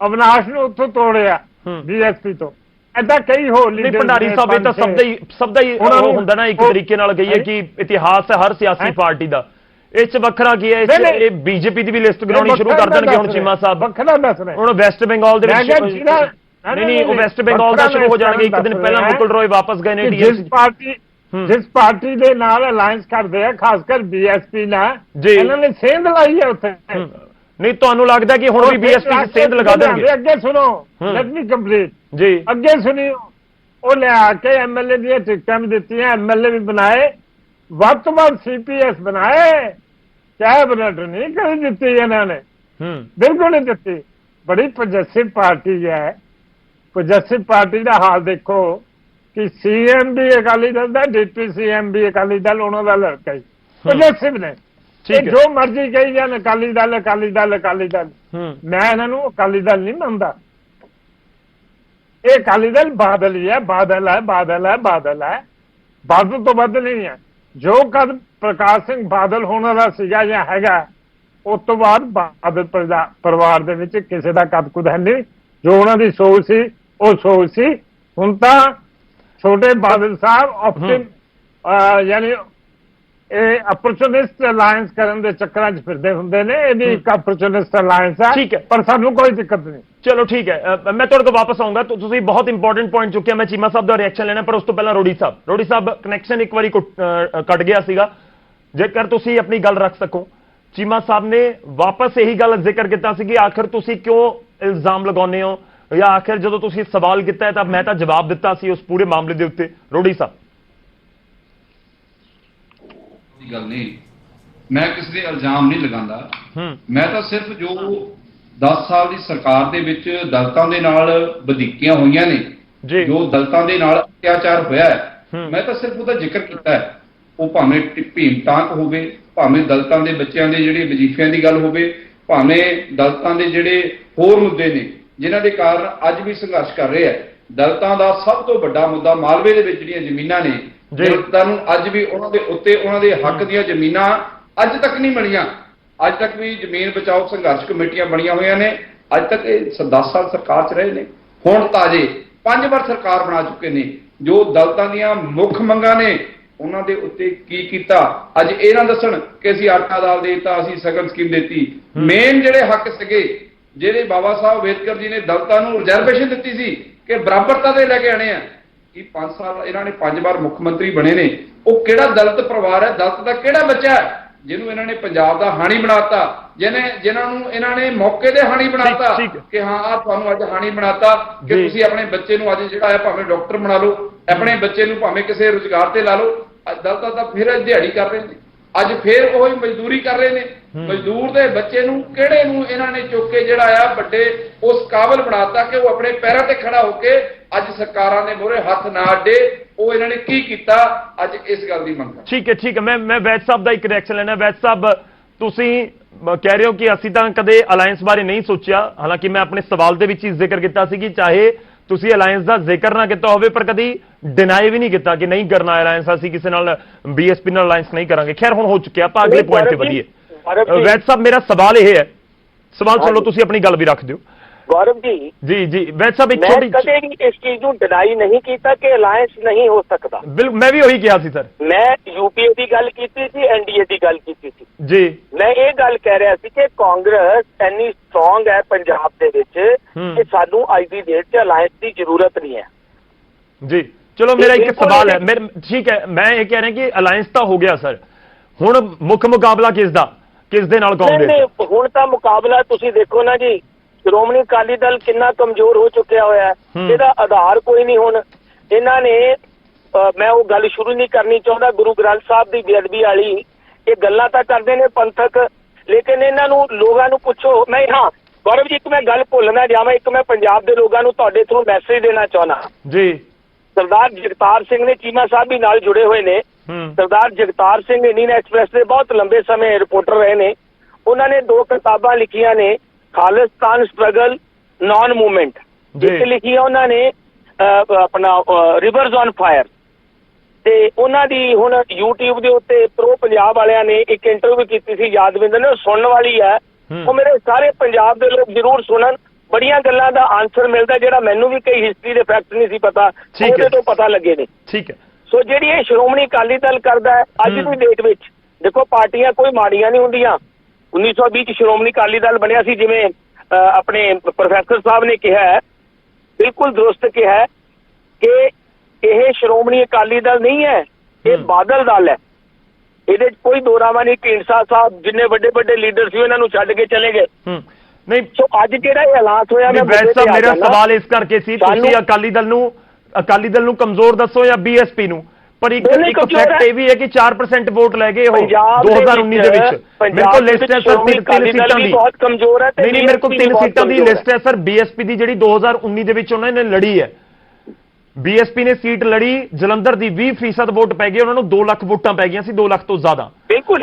अविनाश ने उत्थों तोड़िया बीएसपी तो, ऐसा कई होर नहीं भंडारी साहब, ਇਹ ਤਾਂ ਸਭ ਦਾ ਹੀ ਉਹ ਹੁੰਦਾ ਨਾ ਇੱਕ ਤਰੀਕੇ ਨਾਲ ਕਹੀਏ ਕਿ ਇਤਿਹਾਸ ਹੈ ਹਰ ਸਿਆਸੀ ਪਾਰਟੀ ਦਾ। ਇਸ ਚ ਵੱਖਰਾ ਕੀ ਹੈ, ਇਹ ਬੀਜੇਪੀ ਦੀ ਵੀ ਲਿਸਟ ਬਣਾਉਣੀ ਸ਼ੁਰੂ ਕਰ ਦੇਣਗੇ ਹੁਣ ਚੀਮਾ ਸਾਹਿਬ। ਵੱਖਰਾ ਦੱਸ ਰਹੇ ਹੁਣ ਵੈਸਟ ਬੰਗਾਲ ਦੇ ਵਿੱਚ ਨਹੀਂ ਉਹ ਵੈਸਟ ਬੰਗਾਲ ਦਾ ਸ਼ੁਰੂ ਹੋ ਜਾਣਗੇ। ਇੱਕ ਦਿਨ ਪਹਿਲਾਂ ਮੁਕੁਲ ਰੋਏ ਵਾਪਸ ਗਏ ਨੇ ਜਿਸ ਪਾਰਟੀ ਦੇ ਨਾਲ ਅਲਾਈਅੰਸ ਕਰਦੇ ਆ, ਖਾਸ ਕਰ ਬੀਐਸਪੀ ਨਾਲ, ਇਹਨਾਂ ਨੇ ਸੇਂਧ ਲਾਈ ਹੈ ਉੱਥੇ। ਨਹੀਂ ਤੁਹਾਨੂੰ ਲੱਗਦਾ ਕਿ ਹੁਣ ਵੀ ਬੀਐਸਪੀ ਸੇਂਧ ਲਗਾ ਦੇਣਗੇ? ਅੱਗੇ ਸੁਣੋ, ਲੈਟ ਮੀ ਕੰਪਲੀਟ ਜੀ, ਅੱਗੇ ਸੁਣਿਓ। ਉਹ ਲਿਆ ਕੇ ਐਮਐਲਏ ਦੀਆਂ ਟਿਕਟਾਂ ਵੀ ਦਿੱਤੀਆਂ, ਐਮਐਲਏ ਵੀ ਬਣਾਏ, ਵੱਧ ਤੋਂ ਵੱਧ ਸੀਪੀਐਸ ਬਣਾਏ, ਕੈਬਨਿਟ ਨਹੀਂ ਕਰੀ ਦਿੱਤੀ ਇਹਨਾਂ ਨੇ, ਬਿਲਕੁਲ ਨਹੀਂ ਦਿੱਤੀ। ਬੜੀ ਪੋਜੈਸਿਵ ਪਾਰਟੀ ਹੈ। ਪੋਜੈਸਿਵ ਪਾਰਟੀ ਦਾ ਹਾਲ ਦੇਖੋ ਕਿ ਸੀਐਮ ਵੀ ਅਕਾਲੀ ਦਲ ਦਾ, ਡਿਪਟੀ ਸੀਐਮ ਵੀ ਅਕਾਲੀ ਦਲ, ਉਹਨਾਂ ਦਾ ਲੜਕਾ ਹੀ ਪੋਜੈਸਿਵ ਨੇ। ਜੋ ਮਰਜ਼ੀ ਕਹੀ ਜਾਣ ਅਕਾਲੀ ਦਲ ਅਕਾਲੀ ਦਲ ਅਕਾਲੀ ਦਲ, ਮੈਂ ਇਹਨਾਂ ਨੂੰ ਅਕਾਲੀ ਦਲ ਨਹੀਂ ਮੰਨਦਾ। ਇਹ ਅਕਾਲੀ ਦਲ ਬਾਦਲ ਹੀ ਹੈ, ਬਾਦਲ ਹੈ, ਬਾਦਲ ਹੈ, ਬਾਦਲ ਹੈ, ਬਾਦਲ ਤੋਂ ਵੱਧ ਨਹੀਂ ਹੈ। ਜੋ ਕਦ ਪ੍ਰਕਾਸ਼ ਸਿੰਘ ਬਾਦਲ ਹੋਣਾ ਦਾ ਸੀਗਾ ਜਾਂ ਹੈਗਾ, ਉਸ ਤੋਂ ਬਾਅਦ ਬਾਦਲ ਪਰਿਵਾਰ ਦੇ ਵਿੱਚ ਕਿਸੇ ਦਾ ਕੱਦ ਕੁਦ ਹੈ ਨਹੀਂ। ਜੋ ਉਹਨਾਂ ਦੀ ਸੋਚ ਸੀ ਉਹ ਸੋਚ ਸੀ। ਹੁਣ ਤਾਂ ਛੋਟੇ ਬਾਦਲ ਸਾਹਿਬ ਯਾਨੀ ਇਹ ਅਪਰਚੂਨਿਸਟ ਅਲਾਇੰਸ ਕਰਨ ਦੇ ਚੱਕਰਾਂ 'ਚ ਫਿਰਦੇ ਹੁੰਦੇ ਨੇ। ਇਹਦੀ ਇੱਕ ਅਪਰਚੂਨਿਸਟ ਅਲਾਇੰਸ ਹੈ, ਪਰ ਸਾਨੂੰ ਕੋਈ ਦਿੱਕਤ ਨਹੀਂ। ਚਲੋ ਠੀਕ ਹੈ, ਮੈਂ ਤੁਹਾਡੇ ਤੋਂ ਵਾਪਸ ਆਉਂਗਾ। ਤੁਸੀਂ ਬਹੁਤ ਇੰਪੋਰਟੈਂਟ ਪੁਆਇੰਟ ਚੁੱਕਿਆ। ਮੈਂ ਚੀਮਾ ਸਾਹਿਬ ਦਾ ਰਿਐਕਸ਼ਨ ਲੈਣਾ, ਪਰ ਉਸ ਤੋਂ ਪਹਿਲਾਂ ਰੋੜੀ ਸਾਹਿਬ ਕਨੈਕਸ਼ਨ ਇੱਕ ਵਾਰੀ ਕੱਟ ਗਿਆ ਸੀਗਾ। ਜੇਕਰ ਤੁਸੀਂ ਆਪਣੀ ਗੱਲ ਰੱਖ ਸਕੋ, ਚੀਮਾ ਸਾਹਿਬ ਨੇ ਵਾਪਸ ਇਹੀ ਗੱਲ ਜ਼ਿਕਰ ਕੀਤਾ ਸੀ ਕਿ ਆਖਿਰ ਤੁਸੀਂ ਕਿਉਂ ਇਲਜ਼ਾਮ ਲਗਾਉਂਦੇ ਹੋ, ਜਾਂ ਆਖਿਰ ਜਦੋਂ ਤੁਸੀਂ ਸਵਾਲ ਕੀਤਾ ਹੈ ਤਾਂ ਮੈਂ ਤਾਂ ਜਵਾਬ ਦਿੱਤਾ ਸੀ ਉਸ ਪੂਰੇ ਮਾਮਲੇ ਦੇ ਉੱਤੇ। ਰੋੜੀ ਸਾਹਿਬ, ਗੱਲ ਨਹੀਂ, ਮੈਂ ਕਿਸੇ ਦੇ ਇਲਜ਼ਾਮ ਨਹੀਂ ਲਗਾਉਂਦਾ। ਮੈਂ ਤਾਂ ਸਿਰਫ ਜੋ 10 ਸਾਲ ਦੀ ਸਰਕਾਰ ਦੇ ਵਿੱਚ ਦਲਿਤਾਂ ਦੇ ਨਾਲ ਵਧੀਕੀਆਂ ਹੋਈਆਂ ਨੇ, ਜੋ ਦਲਿਤਾਂ ਦੇ ਨਾਲ ਅਤਿਆਚਾਰ ਹੋਇਆ ਹੈ, ਮੈਂ ਤਾਂ ਸਿਰਫ ਉਹਦਾ ਜ਼ਿਕਰ ਕੀਤਾ ਹੈ। ਉਹ ਭਾਵੇਂ ਭੀਮ ਟਾਂਕ ਹੋਵੇ, ਭਾਵੇਂ ਦਲਿਤਾਂ ਦੇ ਬੱਚਿਆਂ ਦੇ ਜਿਹੜੇ ਵਜ਼ੀਫਿਆਂ ਦੀ ਗੱਲ ਹੋਵੇ, ਭਾਵੇਂ ਦਲਿਤਾਂ ਦੇ ਜਿਹੜੇ ਹੋਰ ਮੁੱਦੇ ਨੇ ਜਿਨ੍ਹਾਂ ਦੇ ਕਾਰਨ ਅੱਜ ਵੀ ਸੰਘਰਸ਼ ਕਰ ਰਹੇ ਆ। ਦਲਿਤਾਂ ਦਾ ਸਭ ਤੋਂ ਵੱਡਾ ਮੁੱਦਾ ਮਾਲਵੇ ਦੇ ਵਿੱਚ ਜਿਹੜੀਆਂ ਜ਼ਮੀਨਾਂ ਨੇ, ਦਲਿਤਾਂ ਨੂੰ ਅੱਜ ਵੀ ਉਹਨਾਂ ਦੇ ਉੱਤੇ ਉਹਨਾਂ ਦੇ ਹੱਕ ਦੀਆਂ ਜ਼ਮੀਨਾਂ ਅੱਜ ਤੱਕ ਨਹੀਂ ਮਿਲੀਆਂ। ਅੱਜ ਤੱਕ ਵੀ ਜ਼ਮੀਨ ਬਚਾਓ ਸੰਘਰਸ਼ ਕਮੇਟੀਆਂ ਬਣੀਆਂ ਹੋਈਆਂ ਨੇ। ਅੱਜ ਤੱਕ ਇਹ 10 ਸਾਲ ਸਰਕਾਰ 'ਚ ਰਹੇ ਨੇ, ਹੁਣ ਤਾਜ਼ੇ 5 ਵਾਰ ਸਰਕਾਰ ਬਣਾ ਚੁੱਕੇ ਨੇ। ਜੋ ਦਲਿਤਾਂ ਦੀਆਂ ਮੁੱਖ ਮੰਗਾਂ ਨੇ ਉਹਨਾਂ ਦੇ ਉੱਤੇ ਕੀ ਕੀਤਾ, ਅੱਜ ਇਹ ਨਾ ਦੱਸਣ ਕਿ ਅਸੀਂ ਆਟਾ ਦਾਲ ਦੇ ਦਿੱਤਾ, ਅਸੀਂ ਸਗਨ ਸਕੀਮ ਦਿੱਤੀ। ਮੇਨ ਜਿਹੜੇ ਹੱਕ ਸੀਗੇ, ਜਿਹੜੇ ਬਾਬਾ ਸਾਹਿਬ ਅੰਬੇਦਕਰ ਜੀ ਨੇ ਦਲਿਤਾਂ ਨੂੰ ਰਿਜ਼ਰਵੇਸ਼ਨ ਦਿੱਤੀ ਸੀ ਕਿ ਬਰਾਬਰਤਾ ਦੇ ਲੈ ਕੇ ਆਣੇ ਆ, ਕਿ 5 ਸਾਲ ਇਹਨਾਂ ਨੇ 5 ਵਾਰ ਮੁੱਖ ਮੰਤਰੀ ਬਣੇ ਨੇ। ਉਹ ਕਿਹੜਾ ਦਲਿਤ ਪਰਿਵਾਰ ਹੈ, ਦਲਿਤ ਦਾ ਕਿਹੜਾ ਬੱਚਾ ਹੈ ਜਿਹਨੂੰ ਇਹਨਾਂ ਨੇ ਪੰਜਾਬ ਦਾ ਹਾਣੀ ਬਣਾਤਾ, ਜਿਨ੍ਹਾਂ ਨੂੰ ਇਹਨਾਂ ਨੇ ਮੌਕੇ ਦੇ ਹਾਣੀ ਬਣਾਤਾ ਕਿ ਹਾਂ ਆ ਤੁਹਾਨੂੰ ਅੱਜ ਹਾਣੀ ਬਣਾਤਾ ਕਿ ਤੁਸੀਂ ਆਪਣੇ ਬੱਚੇ ਨੂੰ ਅੱਜ ਜਿਹੜਾ ਹੈ ਭਾਵੇਂ ਡਾਕਟਰ ਬਣਾ ਲਓ, ਆਪਣੇ ਬੱਚੇ ਨੂੰ ਭਾਵੇਂ ਕਿਸੇ ਰੁਜ਼ਗਾਰ ਤੇ ਲਾ ਲਓ। ਦਲਿਤਾਂ ਤਾਂ ਫਿਰ ਦਿਹਾੜੀ ਕਰ ਰਹੇ ਨੇ, ਅੱਜ ਫਿਰ ਉਹੀ ਮਜ਼ਦੂਰੀ ਕਰ ਰਹੇ ਨੇ। ਮਜ਼ਦੂਰ ਦੇ ਬੱਚੇ ਨੂੰ ਕਿਹੜੇ ਨੂੰ ਇਹਨਾਂ ਨੇ ਚੁੱਕ ਕੇ ਜਿਹੜਾ ਆ ਵੱਡੇ ਉਸ ਕਾਬਲ ਬਣਾਤਾ ਕਿ ਉਹ ਆਪਣੇ ਪੈਰਾਂ ਤੇ ਖੜਾ ਹੋ ਕੇ ਅੱਜ ਸਰਕਾਰਾਂ ਦੇ ਮੂਹਰੇ ਹੱਥ ਨਾ ਅੱਡੇ। ਉਹ ਇਹਨਾਂ ਨੇ ਕੀ ਕੀਤਾ, ਅੱਜ ਇਸ ਗੱਲ ਦੀ ਮੰਗ। ਠੀਕ ਹੈ, ਮੈਂ ਵੈਦ ਸਾਹਿਬ ਦਾ ਇੱਕ ਰਿਐਕਸ਼ਨ ਲੈਣਾ। ਵੈਦ ਸਾਹਿਬ, ਤੁਸੀਂ ਕਹਿ ਰਹੇ ਹੋ ਕਿ ਅਸੀਂ ਤਾਂ ਕਦੇ ਅਲਾਇੰਸ ਬਾਰੇ ਨਹੀਂ ਸੋਚਿਆ। ਹਾਲਾਂਕਿ ਮੈਂ ਆਪਣੇ ਸਵਾਲ ਦੇ ਵਿੱਚ ਹੀ ਜ਼ਿਕਰ ਕੀਤਾ ਸੀ ਕਿ ਚਾਹੇ ਤੁਸੀਂ ਅਲਾਇੰਸ ਦਾ ਜ਼ਿਕਰ ਨਾ ਕੀਤਾ ਹੋਵੇ, ਪਰ ਕਦੀ ਡਿਨਾਈ ਵੀ ਨਹੀਂ ਕੀਤਾ ਕਿ ਨਹੀਂ ਕਰਨਾ ਅਲਾਇੰਸ, ਅਸੀਂ ਕਿਸੇ ਨਾਲ ਬੀਐਸਪੀ ਨਾਲ ਅਲਾਇੰਸ ਨਹੀਂ ਕਰਾਂਗੇ। ਖੈਰ ਹੁਣ ਹੋ ਚੁੱਕਿਆ, ਆਪਾਂ ਅਗਲੇ ਪੁਆਇੰਟ ਤੇ ਵਧੀਏ। ਵੈਦ ਸਾਹਿਬ, ਮੇਰਾ ਸਵਾਲ ਇਹ ਹੈ, ਸਵਾਲ ਸੁਣ ਲਓ, ਤੁਸੀਂ ਆਪਣੀ ਗੱਲ ਵੀ ਰੱਖ ਦਿਓ। गौरव जी जी वैद साहब एक छोटी कदे भी इस चीज ਨੂੰ ਡਿਨਾਈ नहीं ਕੀਤਾ ਕਿ ਅਲਾयंस नहीं हो सकता। मैं भी वही किया ਸੀ ਸਰ। मैं यूपीए ਦੀ ਗੱਲ ਕੀਤੀ ਸੀ, एनडीए ਦੀ ਗੱਲ ਕੀਤੀ ਸੀ ਜੀ। मैं ਇਹ ਗੱਲ ਕਹਿ ਰਿਹਾ ਸੀ ਕਿ ਕਾਂਗਰਸ ਇੰਨੀ ਸਟਰੋਂਗ ਹੈ ਪੰਜਾਬ ਦੇ ਵਿੱਚ ਕਿ ਸਾਨੂੰ ਅੱਜ ਦੀ ਡੇਟ 'ਚ ਅਲਾयंस ਦੀ ਜ਼ਰੂਰਤ नहीं है। जी चलो मेरा एक सवाल है, मेरे ठीक है, मैं ये कह रहा कि अलायंस तो हो गया सर, ਹੁਣ ਮੁੱਖ ਮੁਕਾਬਲਾ ਕਿਸ ਦੇ ਨਾਲ ਕਾਂਗਰਸ? ਹੁਣ ਤਾਂ ਮੁਕਾਬਲਾ ਤੁਸੀਂ ਦੇਖੋ ਨਾ ਜੀ, ਸ਼੍ਰੋਮਣੀ ਅਕਾਲੀ ਦਲ ਕਿੰਨਾ ਕਮਜ਼ੋਰ ਹੋ ਚੁੱਕਿਆ ਹੋਇਆ ਹੈ, ਇਹਦਾ ਆਧਾਰ ਕੋਈ ਨਹੀਂ। ਹੁਣ ਇਹਨਾਂ ਨੇ ਮੈਂ ਉਹ ਗੱਲ ਸ਼ੁਰੂ ਨਹੀਂ ਕਰਨੀ ਚਾਹੁੰਦਾ, ਗੁਰੂ ਗ੍ਰੰਥ ਸਾਹਿਬ ਦੀ ਬੇਅਦਬੀ ਵਾਲੀ ਇਹ ਗੱਲਾਂ ਤਾਂ ਕਰਦੇ ਨੇ ਪੰਥਕ, ਲੇਕਿਨ ਇਹਨਾਂ ਨੂੰ ਲੋਕਾਂ ਨੂੰ ਪੁੱਛੋ। ਮੈਂ ਹਾਂ ਗੌਰਵ ਜੀ, ਇੱਕ ਮੈਂ ਗੱਲ ਭੁੱਲਣਾ ਜਾਵਾਂ, ਇੱਕ ਮੈਂ ਪੰਜਾਬ ਦੇ ਲੋਕਾਂ ਨੂੰ ਤੁਹਾਡੇ ਥਰੂ ਮੈਸੇਜ ਦੇਣਾ ਚਾਹੁੰਦਾ ਜੀ। ਸਰਦਾਰ ਜਗਤਾਰ ਸਿੰਘ ਨੇ, ਚੀਮਾ ਸਾਹਿਬ ਵੀ ਨਾਲ ਜੁੜੇ ਹੋਏ ਨੇ, ਸਰਦਾਰ ਜਗਤਾਰ ਸਿੰਘ ਇੰਡੀਅਨ ਐਕਸਪ੍ਰੈਸ ਦੇ ਬਹੁਤ ਲੰਬੇ ਸਮੇਂ ਰਿਪੋਰਟਰ ਰਹੇ ਨੇ। ਉਹਨਾਂ ਨੇ 2 ਕਿਤਾਬਾਂ ਲਿਖੀਆਂ ਨੇ, ਖਾਲਿਸਤਾਨ ਸਟਰਗਲ ਨॉन मूवमेंट, ਇੱਕ ਲਿਖੀ ਹੈ ਉਹਨਾਂ ਨੇ ਆਪਣਾ ਰਿਵਰਸ ਔਨ ਫਾਇਰ, ਤੇ ਉਹਨਾਂ ਦੀ ਹੁਣ YouTube ਦੇ ਉੱਤੇ ਪ੍ਰੋ ਪੰਜਾਬ ਵਾਲਿਆਂ ਨੇ ਇੱਕ ਇੰਟਰਵਿਊ ਕੀਤੀ ਸੀ ਯਾਦਵਿੰਦਰ ਨੇ, ਉਹ ਸੁਣਨ ਵਾਲੀ ਹੈ। ਉਹ ਮੇਰੇ ਸਾਰੇ ਪੰਜਾਬ ਦੇ ਲੋਕ ਜ਼ਰੂਰ ਸੁਣਨ, ਬੜੀਆਂ ਗੱਲਾਂ ਦਾ ਆਨਸਰ ਮਿਲਦਾ ਜਿਹੜਾ ਮੈਨੂੰ ਵੀ ਕਈ ਹਿਸਟਰੀ ਦੇ ਫੈਕਟ ਨਹੀਂ ਸੀ ਪਤਾ, ਉਹਦੇ ਤੋਂ ਪਤਾ ਲੱਗੇ ਨੇ। ਠੀਕ ਹੈ। ਸੋ ਜਿਹੜੀ ਇਹ ਸ਼੍ਰੋਮਣੀ ਅਕਾਲੀ ਦਲ ਕਰਦਾ ਹੈ ਅੱਜ ਦੀ ਡੇਟ ਵਿੱਚ, ਦੇਖੋ ਪਾਰਟੀਆਂ ਕੋਈ ਮਾੜੀਆਂ ਨਹੀਂ ਹੁੰਦੀਆਂ। 1920 ਚ ਸ਼੍ਰੋਮਣੀ ਅਕਾਲੀ ਦਲ ਬਣਿਆ ਸੀ, ਜਿਵੇਂ ਆਪਣੇ ਪ੍ਰੋਫੈਸਰ ਸਾਹਿਬ ਨੇ ਕਿਹਾ ਹੈ, ਬਿਲਕੁਲ ਦਰੁਸਤ ਕਿਹਾ ਹੈ ਕਿ ਇਹ ਸ਼੍ਰੋਮਣੀ ਅਕਾਲੀ ਦਲ ਨਹੀਂ ਹੈ, ਇਹ ਬਾਦਲ ਦਲ ਹੈ। ਇਹਦੇ 'ਚ ਕੋਈ ਦੋਰਾਵਾ ਨਹੀਂ। ਢੀਂਡਸਾ ਸਾਹਿਬ ਜਿੰਨੇ ਵੱਡੇ ਵੱਡੇ ਲੀਡਰ ਸੀ ਉਹਨਾਂ ਨੂੰ ਛੱਡ ਕੇ ਚਲੇ ਗਏ। ਨਹੀਂ, ਸੋ ਅੱਜ ਜਿਹੜਾ ਇਹ ਐਲਾਨ ਹੋਇਆ, ਮੈਂ ਵੈਸੇ ਸਾਹਿਬ ਮੇਰਾ ਸਵਾਲ ਇਸ ਕਰਕੇ ਸੀ, ਤੁਸੀਂ ਅਕਾਲੀ ਦਲ ਨੂੰ ਕਮਜ਼ੋਰ ਦੱਸੋ ਜਾਂ ਬੀਐਸਪੀ ਨੂੰ, ਪਰ ਇੱਕ ਫੈਕਟ ਇਹ ਵੀ ਹੈ ਕਿ 4% ਵੋਟ ਲੈ ਗਏ ਉਹ 2019 ਦੇ ਵਿੱਚ। ਮੇਰੇ ਕੋਲ ਲਿਸਟ ਹੈ ਸਰ 3 ਸੀਟਾਂ ਦੀ, ਬਹੁਤ ਕਮਜ਼ੋਰ ਹੈ। ਨਹੀਂ ਮੇਰੇ ਕੋਲ 3 ਸੀਟਾਂ ਦੀ ਲਿਸਟ ਹੈ ਸਰ ਬੀਐਸਪੀ ਦੀ, ਜਿਹੜੀ 2019 ਦੇ ਵਿੱਚ ਉਹਨਾਂ ਨੇ ਲੜੀ ਹੈ। ਬੀਐਸਪੀ ਨੇ ਸੀਟ ਲੜੀ, ਜਲੰਧਰ ਦੀ 20% ਵੋਟ ਪੈ ਗਈ, ਉਹਨਾਂ ਨੂੰ 2 ਲੱਖ ਵੋਟਾਂ ਪੈ ਗਈਆਂ ਸੀ, 2 ਲੱਖ ਤੋਂ ਜ਼ਿਆਦਾ।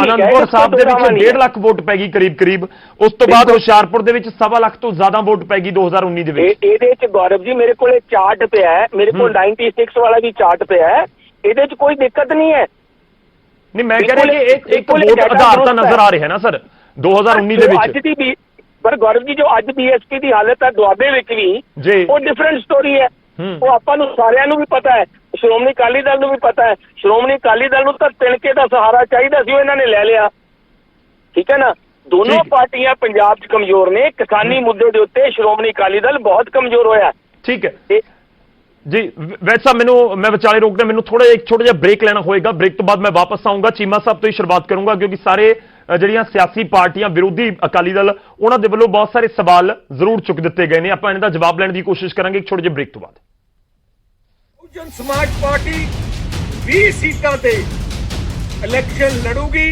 ਅਨੰਦਪੁਰ ਸਾਹਿਬ ਦੇ ਵਿੱਚ 1.5 ਲੱਖ ਵੋਟ ਪੈ ਗਈ ਕਰੀਬ। ਉਸ ਤੋਂ ਬਾਅਦ ਹੁਸ਼ਿਆਰਪੁਰ ਦੇ ਵਿੱਚ 1.25 ਲੱਖ ਤੋਂ ਜ਼ਿਆਦਾ ਵੋਟ ਪੈ ਗਈ 2019 ਦੇ ਵਿੱਚ। ਇਹਦੇ ਚ ਗੌਰਵ ਜੀ ਮੇਰੇ ਕੋਲ ਚਾਰਟ ਪਿਆ ਹੈ, ਮੇਰੇ ਕੋਲ 96 ਵਾਲਾ ਵੀ ਚਾਰਟ ਪਿਆ ਹੈ, ਇਹਦੇ ਚ ਕੋਈ ਦਿੱਕਤ ਨਹੀਂ ਹੈ। ਨਹੀਂ ਮੈਂ ਕਹਿ ਰਿਹਾ ਕਿ ਇੱਕ ਵੋਟ ਆਧਾਰ ਤਾਂ ਨਜ਼ਰ ਆ ਰਿਹਾ ਨਾ ਸਰ 2019 ਦੇ ਵਿੱਚ। ਅੱਜ ਦੀ ਪਰ ਗੌਰਵ ਜੀ ਜੋ ਅੱਜ ਬੀਐਸਪੀ ਦੀ ਹਾਲਤ ਹੈ ਦੁਆਬੇ ਵਿੱਚ ਵੀ, ਉਹ ਡਿਫਰੈਂਟ ਸਟੋਰੀ ਹੈ। ਉਹ ਆਪਾਂ ਨੂੰ ਸਾਰਿਆਂ ਨੂੰ ਵੀ ਪਤਾ ਹੈ, ਸ਼੍ਰੋਮਣੀ ਅਕਾਲੀ ਦਲ ਨੂੰ ਵੀ ਪਤਾ ਹੈ। ਸ਼੍ਰੋਮਣੀ ਅਕਾਲੀ ਦਲ ਨੂੰ ਤਾਂ ਤਿਣਕੇ ਦਾ ਸਹਾਰਾ ਚਾਹੀਦਾ ਸੀ, ਉਹ ਇਹਨਾਂ ਨੇ ਲੈ ਲਿਆ। ਠੀਕ ਹੈ ਨਾ, ਦੋਨੋਂ ਪਾਰਟੀਆਂ ਪੰਜਾਬ 'ਚ ਕਮਜ਼ੋਰ ਨੇ। ਕਿਸਾਨੀ ਮੁੱਦੇ ਦੇ ਉੱਤੇ ਸ਼੍ਰੋਮਣੀ ਅਕਾਲੀ ਦਲ ਬਹੁਤ ਕਮਜ਼ੋਰ ਹੋਇਆ। ਠੀਕ ਹੈ ਜੀ। ਵੈਸੇ ਮੈਂ ਵਿਚਾਲੇ ਰੋਕਦਾ, ਮੈਨੂੰ ਇੱਕ ਛੋਟਾ ਜਿਹਾ ਬ੍ਰੇਕ ਲੈਣਾ ਹੋਏਗਾ। ਬ੍ਰੇਕ ਤੋਂ ਬਾਅਦ ਮੈਂ ਵਾਪਸ ਆਊਂਗਾ, ਚੀਮਾ ਸਾਹਿਬ ਤੋਂ ਹੀ ਸ਼ੁਰੂਆਤ ਕਰੂੰਗਾ, ਕਿਉਂਕਿ ਸਾਰੇ ਜਿਹੜੀਆਂ ਸਿਆਸੀ ਪਾਰਟੀਆਂ ਵਿਰੋਧੀ ਅਕਾਲੀ ਦਲ, ਉਹਨਾਂ ਦੇ ਵੱਲੋਂ ਬਹੁਤ ਸਾਰੇ ਸਵਾਲ ਜ਼ਰੂਰ ਚੁੱਕ ਦਿੱਤੇ ਗਏ ਨੇ। ਆਪਾਂ ਇਹਨਾਂ ਦਾ ਜਵਾਬ ਲੈਣ ਦੀ ਕੋਸ਼ਿਸ਼ ਕਰਾਂਗੇ ਇੱਕ ਛੋਟੇ ਜਿਹੇ ਬ੍ਰੇਕ ਤੋਂ ਬਾਅਦ। ਬਹੁਜਨ ਸਮਾਜ ਪਾਰਟੀ 20 ਸੀਟਾਂ ਤੇ ਇਲੈਕਸ਼ਨ ਲੜੂਗੀ।